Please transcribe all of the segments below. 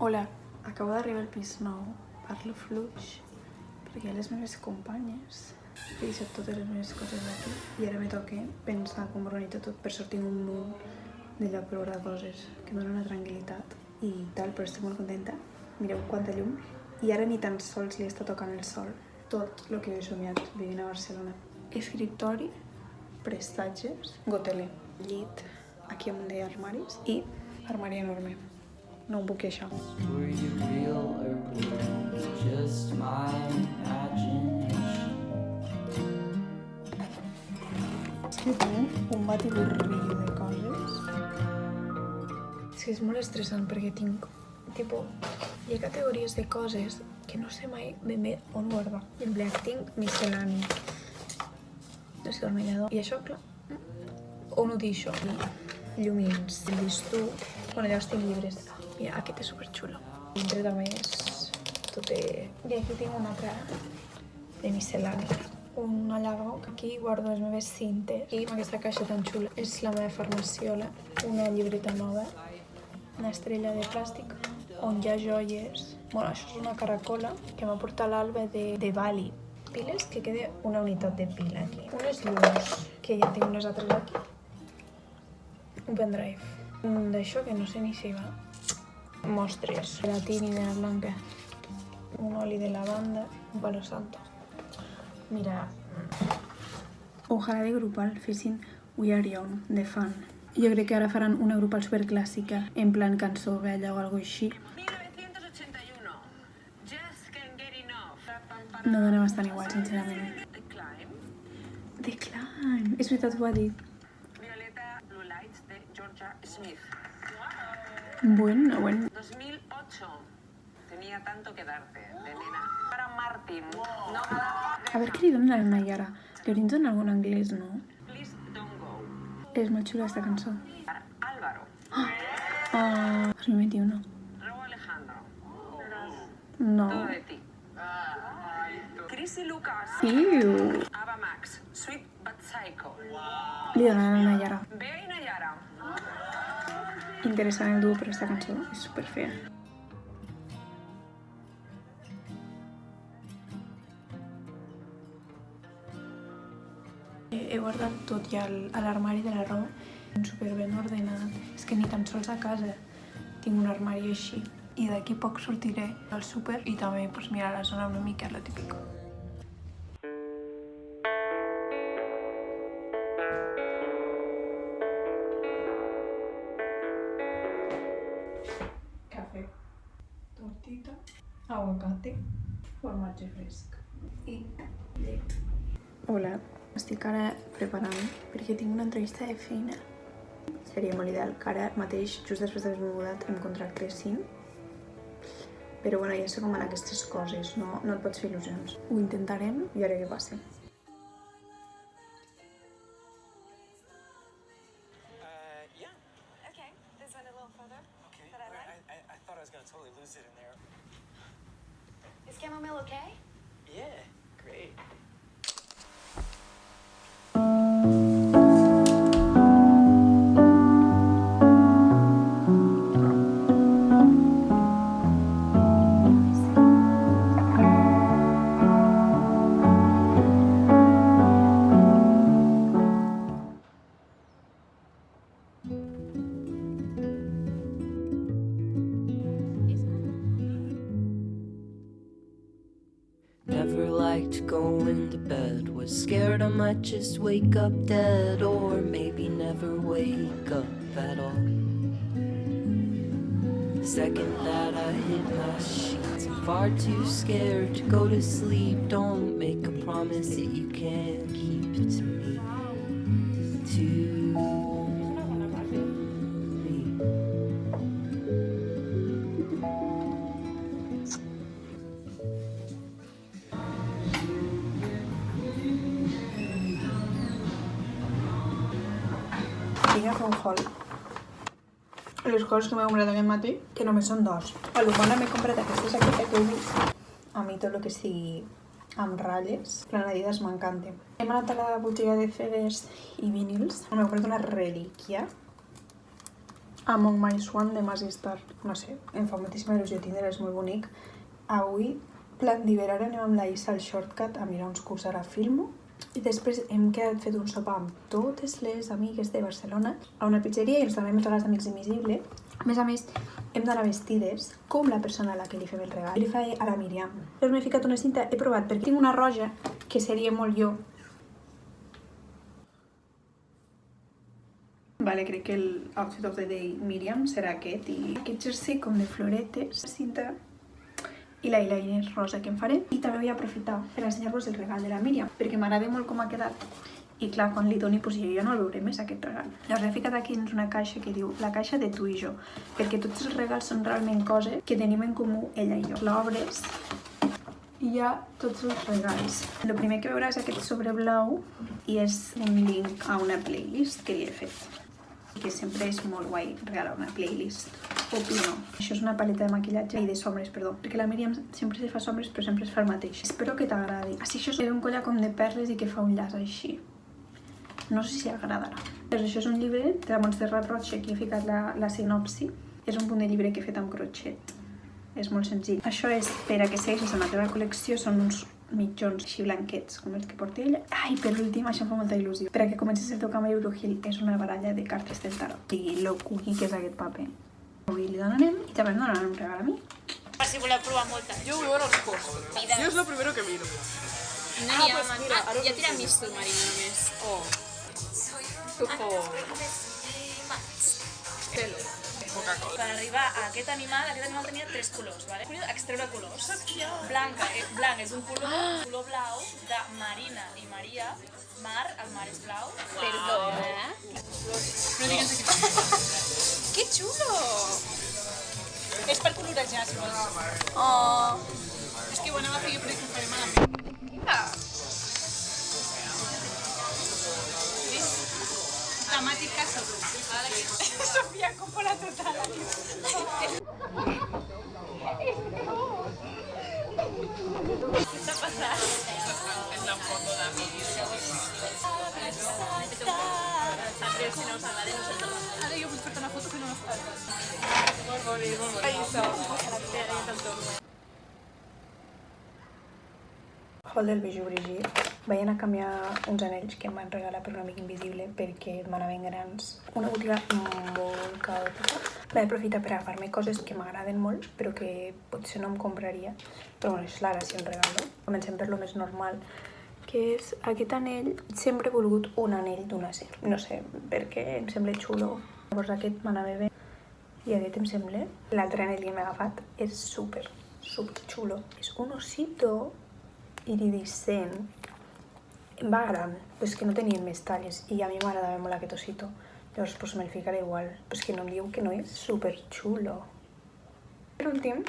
Hola, acabo d'arribar al pis nou, parlo fluix, perquè les meves companyes he deixat totes les meves coses aquí i ara me toca pensar com organitzar tot per sortir un munt de lloc per guardar coses, que em dona una tranquil·litat i tal, però estic molt contenta. Mireu quanta llum. I ara ni tan sols li està tocant el sol. Tot el que he somiat vivint a Barcelona. Escriptori, prestatges, gotelé, llit, aquí amunt d'armaris i armari enorme. No em puc queixar. Were you real or were you just my imagination? És que tinc un batiburrillo de coses. És que és molt estressant perquè tinc, hi ha categories de coses que no sé mai ben bé on guardar. En plan, tinc miscel·lani, destornillador, i això, clar, on ho deixo? I llumins, el llistó, bueno, llavors tinc llibres. Mira, aquest és superxulo. Dintre també és tot de... I aquí tinc una altra de miscel·lani. Un llagoc, aquí guardo les meves cintes. I aquesta caixa tan xula és la meva farmaciola, una llibreta nova, una estrella de plàstic, on hi ha joies. Bueno, això és una caracola que m'ha portat l'Alba de Bali. Piles, que queda una unitat de pila aquí. Unes llums, que ja tinc unes altres aquí. Un pendrive. Un d'això que no sé ni si va. Mostres, gelatina blanca, un oli de lavanda, un palo santo. Mira, ojalà de grupal fessin We Are Young, de Fan. Jo crec que ara faran una grupal superclàssica, en plan cançó vella o algo així. 1981, Just Can't Get Enough. No dona bastant igual, sincerament. The Climb, The Climb, és veritat, ho ha dit. Violeta Blue Lights de Georgia Smith. Bueno. 2008, Tenía tanto que darte, de Nena. Para Martin, no A veure què li donen a la Nayara. Li hauríem de donar algun anglès, no? Please Don't Go. És molt xula, aquesta cançó. Para Álvaro, 2021. Raúl Alejandro, No. Todo de ti. Chris y Lucas, Iu. Ava Max, Sweet But Psycho. Li donen a la Nayara. Bea y Nayara. Interessant el duo, però aquesta cançó és superfea. He guardat tot ja a l'armari de la roba, superben ordenat. És que ni tan sols a casa tinc un armari així. I d'aquí poc sortiré al súper i també mirar la zona una mica, lo típico. Cafè, tortita, aguacate, formatge fresc i llet. Hola, estic ara preparant perquè tinc una entrevista de feina. Seria molt ideal que ara mateix, just després d'haver-me mudat, em contractessin. Però bueno, ja sé com van aquestes coses, no et pots fer il·lusions. Ho intentarem i a veure què passa. Yeah. Okay, this one a little further. Okay. That I like. I thought I was gonna totally lose it in there. Is chamomile okay? Yeah, great. Never liked going to bed. Was scared I might just wake up dead, or maybe never wake up at all. The second that I hit my sheets, I'm far too scared to go to sleep. Don't make a promise that you can't keep to me. To me. Vinc a fer un haul. Les coses que m'he comprat aquest matí, que només són dos. A l'Humana m'he comprat aquesta jaqueta que heu vist. A mi tot el que sigui amb ratlles, planadides m'encanta. Hem anat a la botiga de CDs i vinils. M'he comprat una relíquia Among My Swan de Mazzy Star. No sé, em fa moltíssima il·lusió tindre, és molt bonic. Avui, plan d'hivern, ara anem amb la Isa al Shortcut a mirar uns curs, ara filmo. I després hem quedat fet un sopar amb totes les amigues de Barcelona a una pizzeria i ens donem els regals d'Amics Invisible. A més, hem d'anar vestides com la persona a la que li fem el regal. Li fa a la Míriam. Llavors m'he ficat una cinta, he provat, perquè tinc una roja que seria molt jo. Vale, crec que el outfit of the day Míriam serà aquest i aquest jersei com de floretes, cinta i l'eyeliner rosa que em faré. I també vull aprofitar per ensenyar-vos el regal de la Míriam, perquè m'agrada molt com ha quedat. I clar, quan li doni, doncs jo ja no el veuré més, aquest regal. Llavors he ficat aquí dins una caixa que diu la caixa de tu i jo, perquè tots els regals són realment coses que tenim en comú ella i jo. L'obres i hi ha tots els regals. El primer que veuràs és aquest sobre blau i és un link a una playlist que li he fet. Que sempre és molt guai regalar una playlist. Opino. Això és una paleta de maquillatge i de sombres, perdó. Perquè la Míriam sempre se fa sombres, però sempre es fa el mateix. Espero que t'agradi. Així, això és un collar com de perles i que fa un llaç així. No sé si agradarà. Doncs això és un llibre de la Montserrat Roig, aquí he ficat la sinopsi. És un punt de llibre que he fet amb crotxet. És molt senzill. Això és per a que segueixis amb la teva col·lecció, són uns mitjons així blanquets, com els que porta ella. Ai, per l'últim, això em fa molta il·lusió. Per a que comencis el teu camp a Bruegel és una baralla de cartes del tarot. I lo cookie que és aquest paper. Avui li donarem i també em donaran un regal a mi. Per si voleu provar moltes. Yo voy a los postres. Yo es lo primero que miro. No n'hi ha, mira, hi ha tiramisú, Marina, només. Oh. Pelo. Coca-Cola. Per arribar a aquest animal tenia 3 colors, ¿vale? Extreure colors. Blanc és un color blau de Marina i Maria. Mar, el mar és blau. Perdona. No digues aquí. Que xulo! És per colorejar, si vols. Oh. És que ho anava a fer jo, però ho faré malament. Mira! Temàtic casa. Sofia Coppola total. ¿Qué está pasando? Es la foto de amigos. Andrés, si no us agrada, nosotros. Ara jo vull fer una foto que no m'ha faltat. Molt bonic, molt bonic. Ahí està. Hall del Bijou Brigitte. Vaig anar a canviar uns anells que em van regalar per un amic invisible perquè m'anaven grans. Una botiga molt caòtica. Vaig aprofitar per agafar-me coses que m'agraden molt, però que potser no em compraria. Però bueno, és la gràcia un regal, no? Comencem per lo més normal, que és aquest anell. Sempre he volgut un anell d'un acer. No sé, perquè em sembla xulo. Llavors aquest m'anava bé i aquest em sembla. L'altre anell que m'he agafat és super xulo. És un osito iridiscent. Va gran, però és que no tenien més talles i a mi m'agradava molt aquest osito. Llavors pues me'l ficaré igual, però és que no em diu que no és super xulo. Per últim,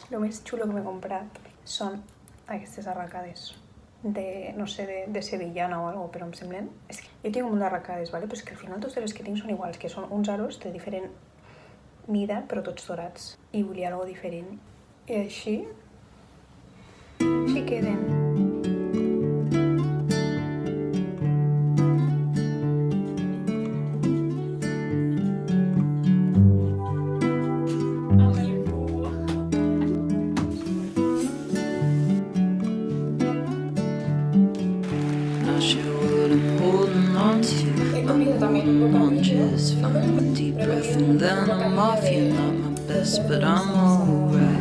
el més xulo que m'he comprat són aquestes arracades de, no sé, de sevillana o alguna cosa, però em semblen. És que jo tinc un munt d'arracades, ¿vale? Però és que al final totes les que tinc són iguals, que són uns aros de diferent mida, però tots dorats. I volia alguna cosa diferent. I així queden. Not sure what I'm holding on to. Munches from a deep breath and then I'm off. You're not my best, but I'm alright.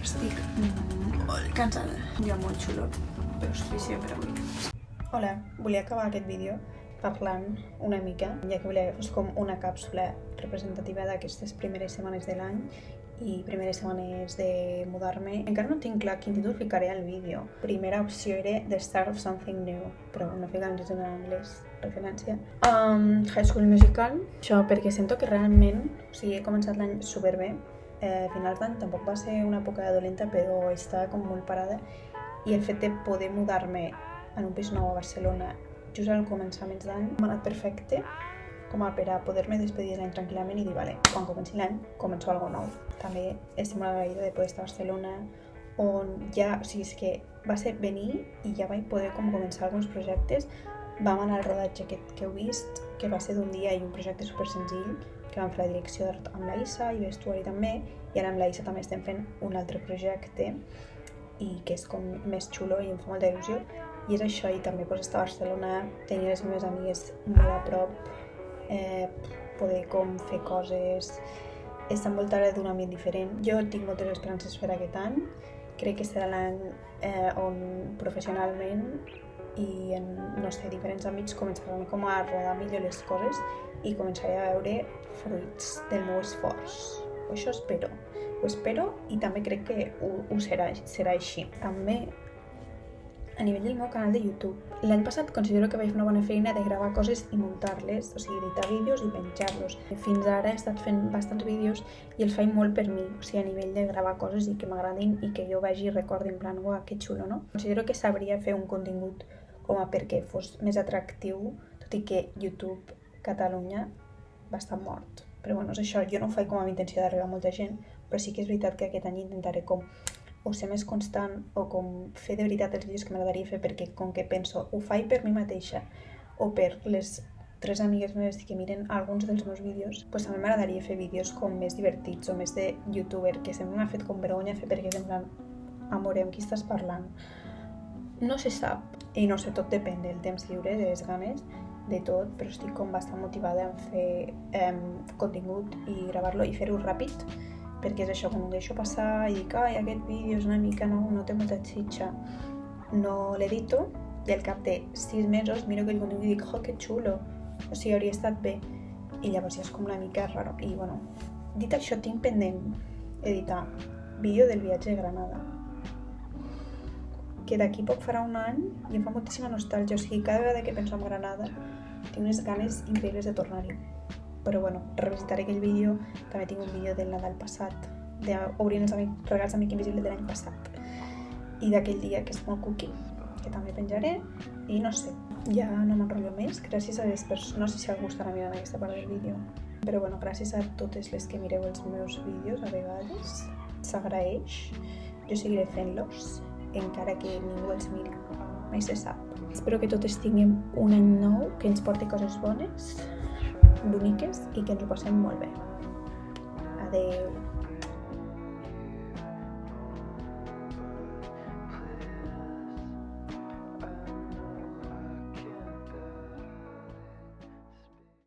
Estic molt cansada. Ja molt xulo, però és suficient per avui. Hola, volia acabar aquest vídeo parlant una mica, ja que volia que fos com una càpsula representativa d'aquestes primeres setmanes de l'any i primeres setmanes de mudar-me. Encara no tinc clar quin títol ficaré al vídeo. Primera opció era The Start of Something New, però no fica en anglès, referència. High School Musical, això perquè sento que realment, o sigui, he començat l'any superbé. Finals d'any tampoc va ser una època dolenta, però estava com molt parada, i el fet de poder mudar-me en un pis nou a Barcelona just al començament d'any m'ha anat perfecte com a per a poder-me despedir de l'any tranquil·lament i dir, vale, quan comenci l'any començo algo nou. També estic molt agraïda de poder estar a Barcelona, on ja, o sigui, és que va ser venir i ja vaig poder com començar alguns projectes. Vam anar al rodatge aquest que heu vist, que va ser d'un dia i un projecte super senzill, que vam fer la direcció d'art amb la Isa i vestuari també, i ara amb la Isa també estem fent un altre projecte i que és com més xulo i em fa molta il·lusió. I és això, i també pues, estar a Barcelona, tenir les meves amigues molt a prop, poder com fer coses, estar envoltada d'un ambient diferent. Jo tinc moltes esperances per aquest any, crec que serà l'any on professionalment i en, no sé, diferents àmbits començarem com a rodar millor les coses i començaré a veure fruits del meu esforç. Això espero. Ho espero i també crec que ho serà així. També a nivell del meu canal de YouTube. L'any passat considero que vaig fer una bona feina de gravar coses i muntar-les, o sigui, editar vídeos i penjar-los. Fins ara he estat fent bastants vídeos i els faig molt per mi, o sigui, a nivell de gravar coses i que m'agradin i que jo vegi i recordi en plan, uah, que xulo, no? Considero que sabria fer un contingut com a perquè fos més atractiu, tot i que YouTube Catalunya va estar mort. Però bueno, és això, jo no ho faig com amb intenció d'arribar a molta gent, però sí que és veritat que aquest any intentaré com o ser més constant o com fer de veritat els vídeos que m'agradaria fer, perquè com que penso, ho faig per mi mateixa o per les 3 amigues meves que miren alguns dels meus vídeos, doncs també m'agradaria fer vídeos com més divertits o més de youtuber, que sempre m'ha fet com vergonya fer perquè és en plan, amore, amb qui estàs parlant? No se sap, i no sé, tot depèn del temps lliure, de les ganes, de tot, però estic com bastant motivada en fer contingut i gravar-lo i fer-ho ràpid, perquè és això, quan ho deixo passar i dic, ai, aquest vídeo és una mica, no té molta xitxa, no l'edito i al cap de 6 mesos miro aquell contingut i dic, oh, que xulo, o sigui, hauria estat bé, i llavors ja és com una mica raro. I bueno, dit això, tinc pendent editar vídeo del viatge a Granada, que d'aquí poc farà un any i em fa moltíssima nostàlgia, o sigui, cada vegada que penso en Granada tinc unes ganes increïbles de tornar-hi. Però bueno, revisitaré aquell vídeo. També tinc un vídeo del Nadal passat, d'obrint els regals d'Amic Invisible de l'any passat, i d'aquell dia que és molt cookie, que també penjaré, i no sé, ja no m'enrotllo més. Gràcies a les persones, no sé si algú estarà mirant aquesta part del vídeo, però bueno, gràcies a totes les que mireu els meus vídeos a vegades, s'agraeix, jo seguiré fent-los, encara que ningú els miri, mai se sap. Espero que totes tinguem un any nou, que ens porti coses bones, boniques i que ens ho passem molt bé. Adeu.